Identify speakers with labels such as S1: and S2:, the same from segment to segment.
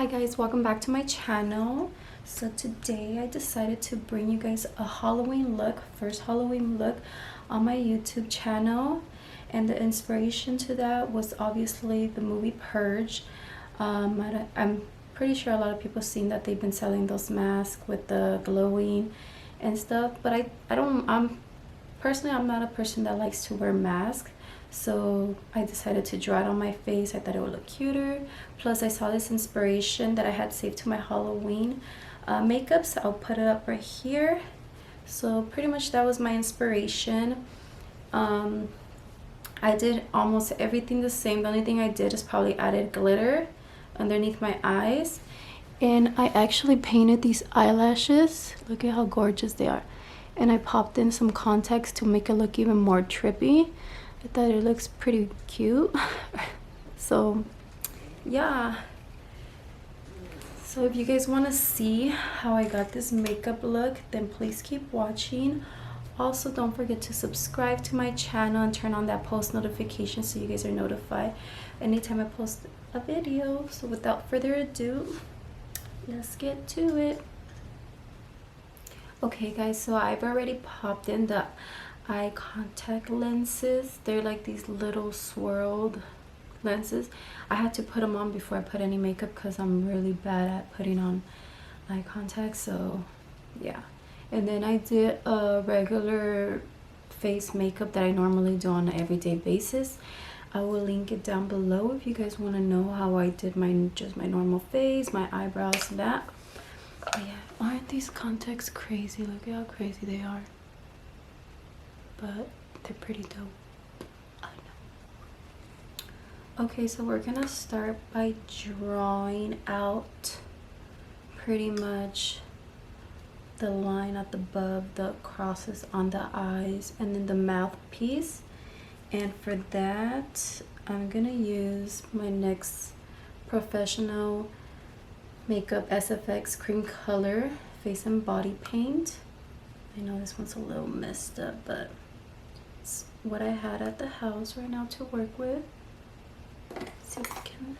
S1: Hi guys, welcome back to my channel. So today I decided to bring you guys a Halloween look, first Halloween look on my YouTube channel, and the inspiration to that was obviously the movie Purge. I'm pretty sure a lot of people seen that they've been selling those masks with the glowing and stuff, but I'm personally, I'm not a person that likes to wear masks. So I decided to draw it on my face. I thought it would look cuter. Plus I saw this inspiration that I had saved to my Halloween makeup, so I'll put it up right here. So pretty much that was my inspiration. I did almost everything the same. The only thing I did is probably added glitter underneath my eyes, and I actually painted these eyelashes. Look at how gorgeous they are. And I popped in some contacts to make it look even more trippy. I thought it looks pretty cute. So yeah, so if you guys want to see how I got this makeup look, then please keep watching. Also, don't forget to subscribe to my channel and turn on that post notification so you guys are notified anytime I post a video. So without further ado, let's get to it. Okay guys, so I've already popped in the eye contact lenses. They're like these little swirled lenses. I had to put them on before I put any makeup because I'm really bad at putting on eye contact. So yeah, and then I did a regular face makeup that I normally do on an everyday basis. I will link it down below if you guys want to know how I did my normal face, my eyebrows, and that. But yeah, aren't these contacts crazy? Look at how crazy they are. But they're pretty dope. I know. Okay, so we're gonna start by drawing out pretty much the line at the above the crosses on the eyes and then the mouthpiece. And for that, I'm gonna use my NYX Professional Makeup SFX Cream Color Face and Body Paint. I know this one's a little messed up, but it's what I had at the house right now to work with. Let's see if I can.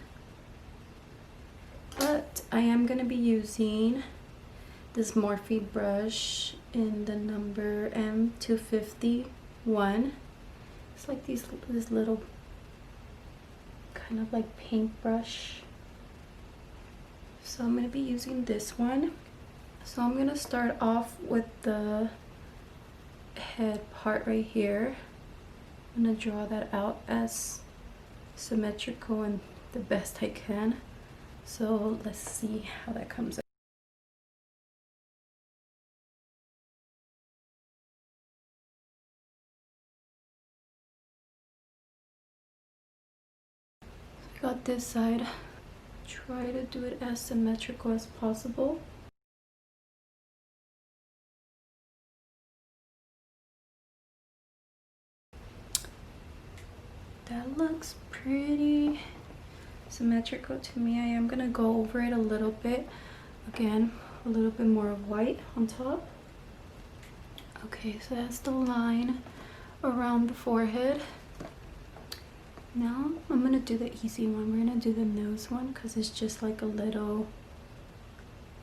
S1: But I am going to be using this Morphe brush in the number M251. It's like this little kind of like paintbrush. So I'm going to be using this one. So I'm going to start off with the head part right here. I'm going to draw that out as symmetrical and the best I can. So let's see how that comes out. I got this side. Try to do it as symmetrical as possible. That looks pretty symmetrical to me. I am gonna go over it a little bit. Again, a little bit more of white on top. Okay, so that's the line around the forehead. Now I'm gonna do the easy one. We're gonna do the nose one because it's just like a little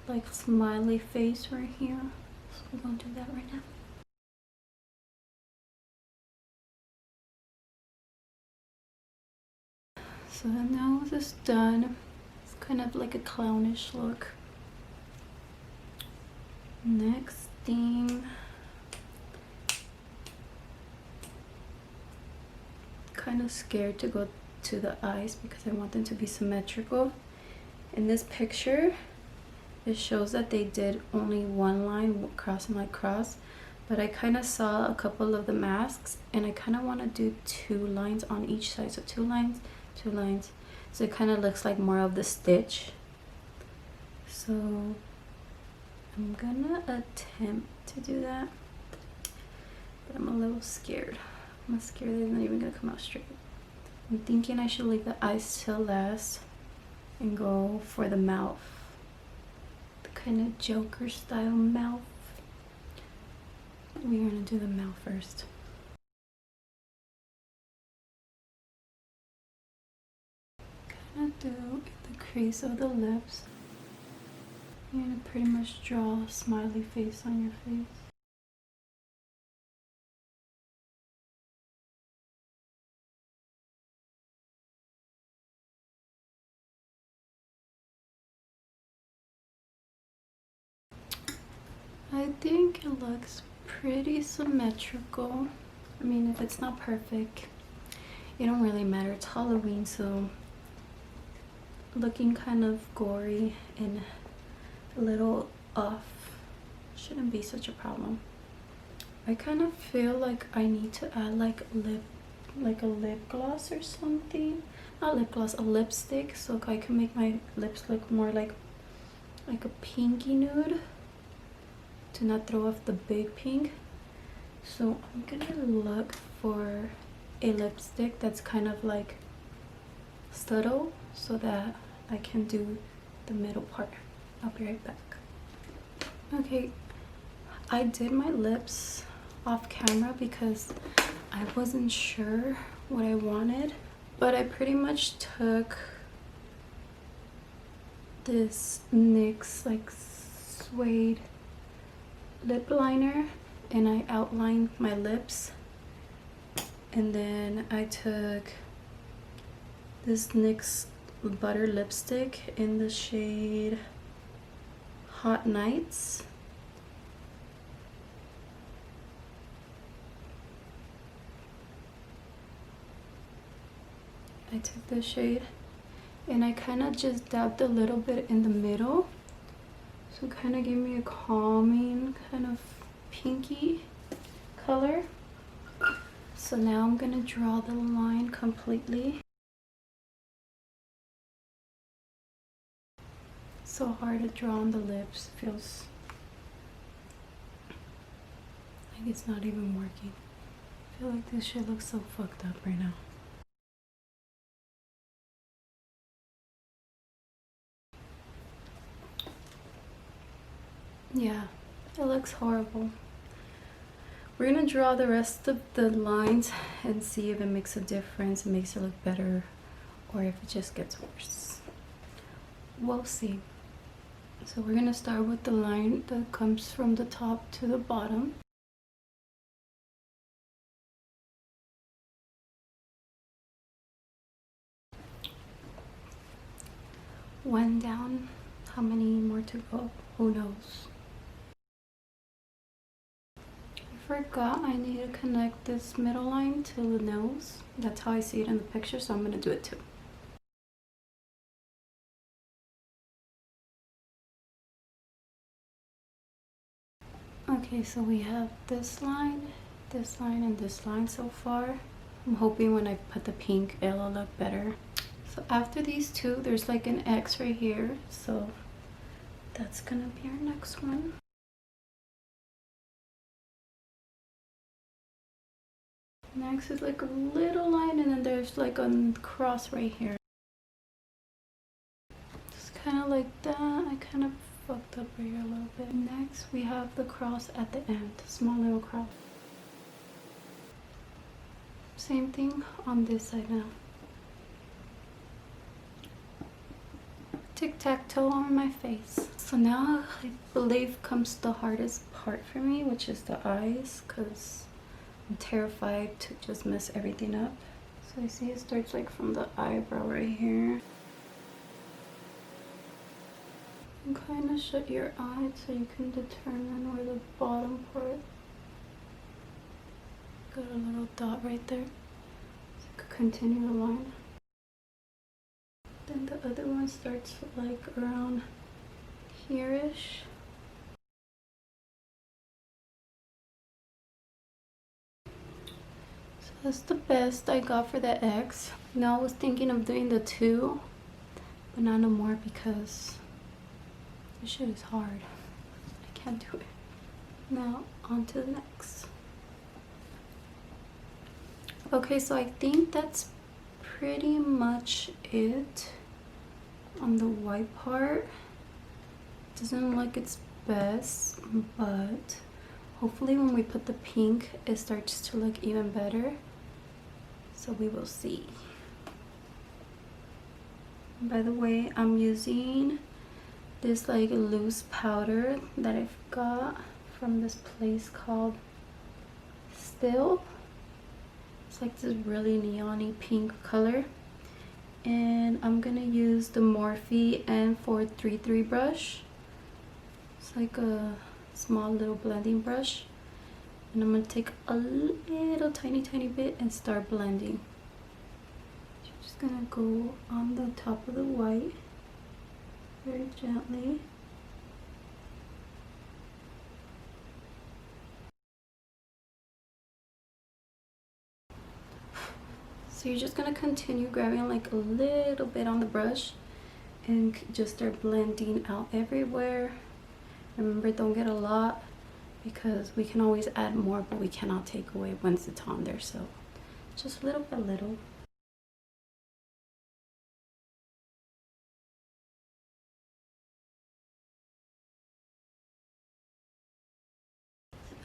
S1: like smiley face right here. So we're gonna do that right now. So the nose is done. It's kind of like a clownish look. Next thing, kind of scared to go to the eyes because I want them to be symmetrical. In this picture, it shows that they did only one line crossing like cross, but I kind of saw a couple of the masks and I kind of want to do two lines on each side. So two lines, so it kind of looks like more of the stitch. So I'm gonna attempt to do that, but I'm a little scared. I'm scared that it's not even gonna come out straight. I'm thinking I should leave the eyes till last and go for the mouth, the kind of Joker style mouth. We're gonna do the mouth first. gonna do the crease of the lips. You're gonna pretty much draw a smiley face on your face. I think it looks pretty symmetrical. I mean, if it's not perfect, it don't really matter. It's Halloween, so looking kind of gory and a little off shouldn't be such a problem. I kind of feel like I need to add like a lip gloss or something. Not lip gloss, a lipstick, so I can make my lips look more like a pinky nude to not throw off the big pink. So I'm gonna look for a lipstick that's kind of like subtle so that I can do the middle part. I'll be right back. Okay, I did my lips off camera because I wasn't sure what I wanted, but I pretty much took this NYX like suede lip liner and I outlined my lips, and then I took this NYX butter lipstick in the shade Hot Nights. I took this shade and I kind of just dabbed a little bit in the middle, so it kind of gave me a calming kind of pinky color. So now I'm gonna draw the line completely. So hard to draw on the lips, feels like it's not even working. I feel like this shit looks so fucked up right now. Yeah, it looks horrible. We're gonna draw the rest of the lines and see if it makes a difference, it makes it look better, or if it just gets worse. We'll see. So we're gonna start with the line that comes from the top to the bottom. One down. How many more to go? Who knows? I forgot I need to connect this middle line to the nose. That's how I see it in the picture, so I'm gonna do it too. Okay, so we have this line, and this line so far. I'm hoping when I put the pink, it'll look better. So after these two, there's like an X right here, so that's gonna be our next one. Next is like a little line, and then there's like a cross right here. Just kind of like that. I kind of fucked up right here a little bit. Next, we have the cross at the end, small little cross. Same thing on this side now. Tic-tac-toe on my face. So now I believe comes the hardest part for me, which is the eyes, because I'm terrified to just mess everything up. So you see it starts like from the eyebrow right here. And kind of shut your eye so you can determine where the bottom part. Got a little dot right there. So you could continue the line. Then the other one starts like around here-ish. So that's the best I got for the X. Now I was thinking of doing the 2, but not no more because this shit is hard. I can't do it. Now on to the next. Okay, so I think that's pretty much it on the white part. Doesn't look its best, but hopefully when we put the pink it starts to look even better, so we will see. By the way, I'm using this like loose powder that I've got from this place called Still. It's like this really neon-y pink color. And I'm gonna use the Morphe N433 brush. It's like a small little blending brush. And I'm gonna take a little tiny bit and start blending. So I'm just gonna go on the top of the white very gently. So you're just gonna continue grabbing like a little bit on the brush and just start blending out everywhere. Remember, don't get a lot because we can always add more, but we cannot take away once it's on there. So just little by little.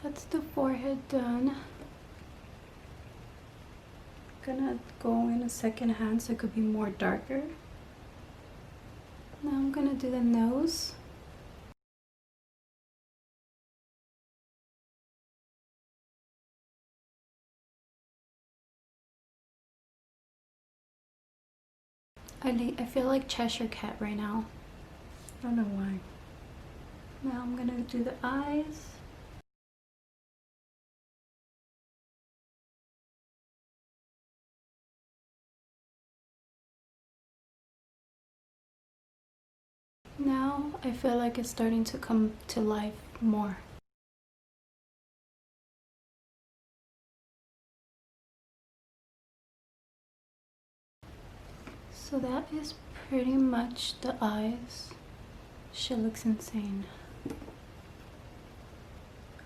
S1: That's the forehead done. Gonna go in a second hand so it could be more darker. Now I'm gonna do the nose. I feel like Cheshire Cat right now. I don't know why. Now I'm gonna do the eyes. Now I feel like it's starting to come to life more. So that is pretty much the eyes. Shit looks insane.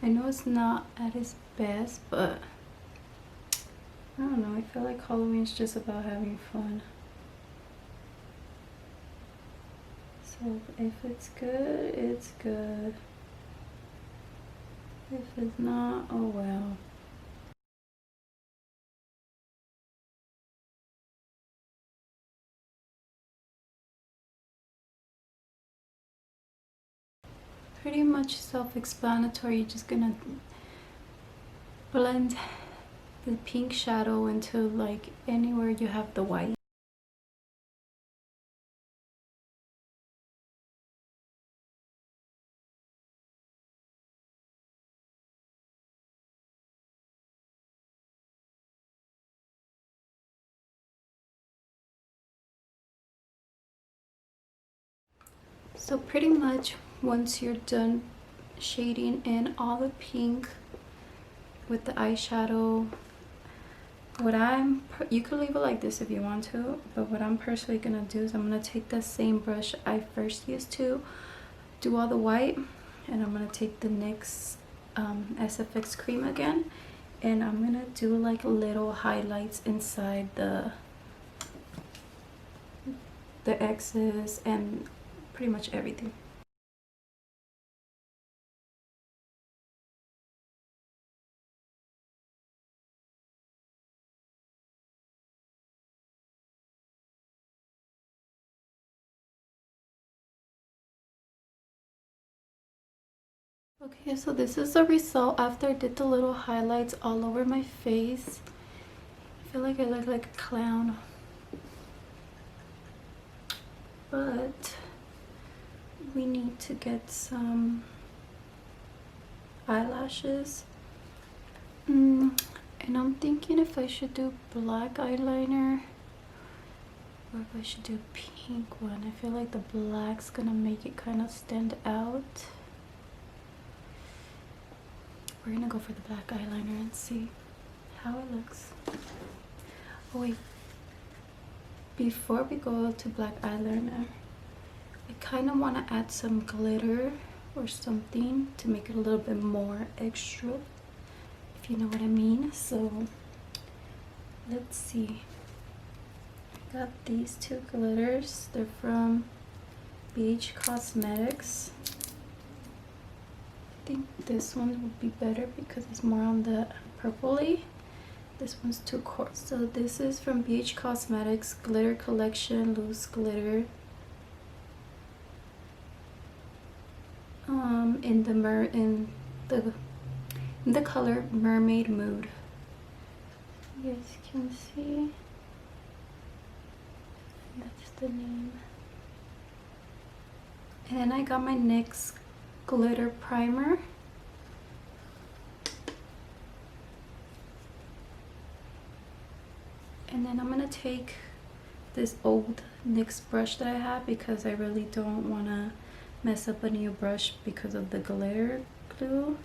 S1: I know it's not at its best, but I don't know. I feel like Halloween's just about having fun. So if it's good, it's good. If it's not, oh well. Pretty much self-explanatory. You're just gonna blend the pink shadow into like anywhere you have the white. So pretty much once you're done shading in all the pink with the eyeshadow, you could leave it like this if you want to, but what I'm personally gonna do is I'm gonna take the same brush I first used to do all the white, and I'm gonna take the NYX SFX cream again, and I'm gonna do like little highlights inside the X's and pretty much everything. Okay, so this is the result after I did the little highlights all over my face. I feel like I look like a clown, but we need to get some eyelashes. And I'm thinking if I should do black eyeliner or if I should do a pink one. I feel like the black's gonna make it kind of stand out. We're gonna go for the black eyeliner and see how it looks. Oh wait, before we go to black eyeliner, I kind of want to add some glitter or something to make it a little bit more extra, if you know what I mean. So let's see. I got these two glitters. They're from BH Cosmetics. I think this one would be better because it's more on the purpley. This one's too coarse. So this is from BH Cosmetics Glitter Collection Loose Glitter. In the color Mermaid Mood. You guys can see. That's the name. And then I got my NYX glitter primer. And then I'm gonna take this old NYX brush that I have because I really don't wanna mess up a new brush because of the glitter glue.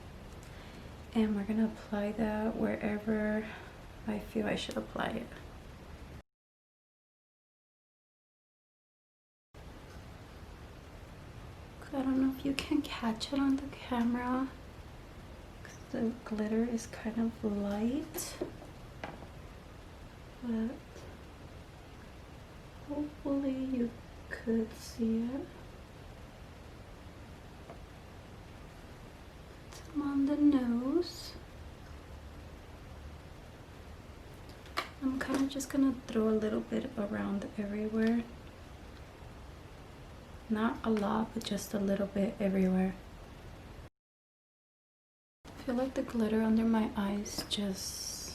S1: And we're gonna apply that wherever I feel I should apply it. I don't know if you can catch it on the camera because the glitter is kind of light, but hopefully you could see it. Some on the nose. I'm kind of just gonna throw a little bit around everywhere. Not a lot, but just a little bit everywhere. I feel like the glitter under my eyes just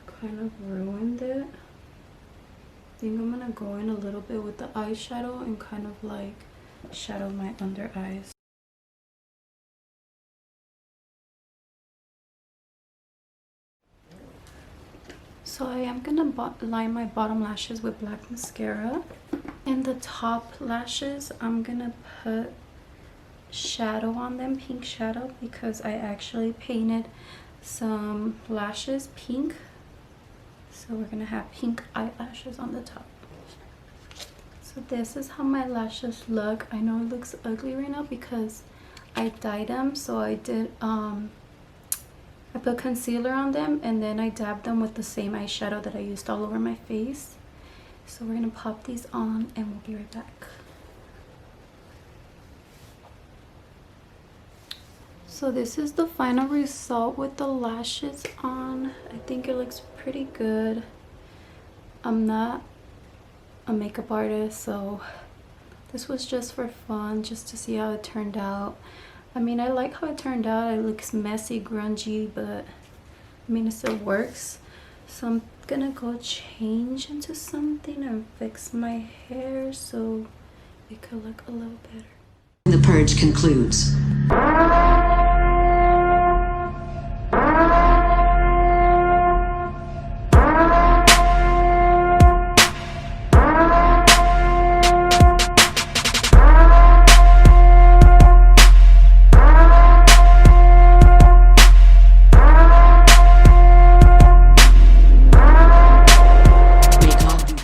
S1: kind of ruined it. I think I'm gonna go in a little bit with the eyeshadow and kind of like shadow my under eyes. So I am gonna line my bottom lashes with black mascara. And the top lashes, I'm gonna put shadow on them, pink shadow, because I actually painted some lashes pink. So we're gonna have pink eyelashes on the top. So this is how my lashes look. I know it looks ugly right now because I dyed them. So I did, I put concealer on them and then I dabbed them with the same eyeshadow that I used all over my face. So we're gonna pop these on and we'll be right back. So this is the final result with the lashes on. I think it looks pretty good. I'm not a makeup artist, so this was just for fun, just to see how it turned out. I mean, I like how it turned out. It looks messy, grungy, but I mean, it still works. So I'm gonna go change into something and fix my hair so it could look a little better.
S2: The purge concludes.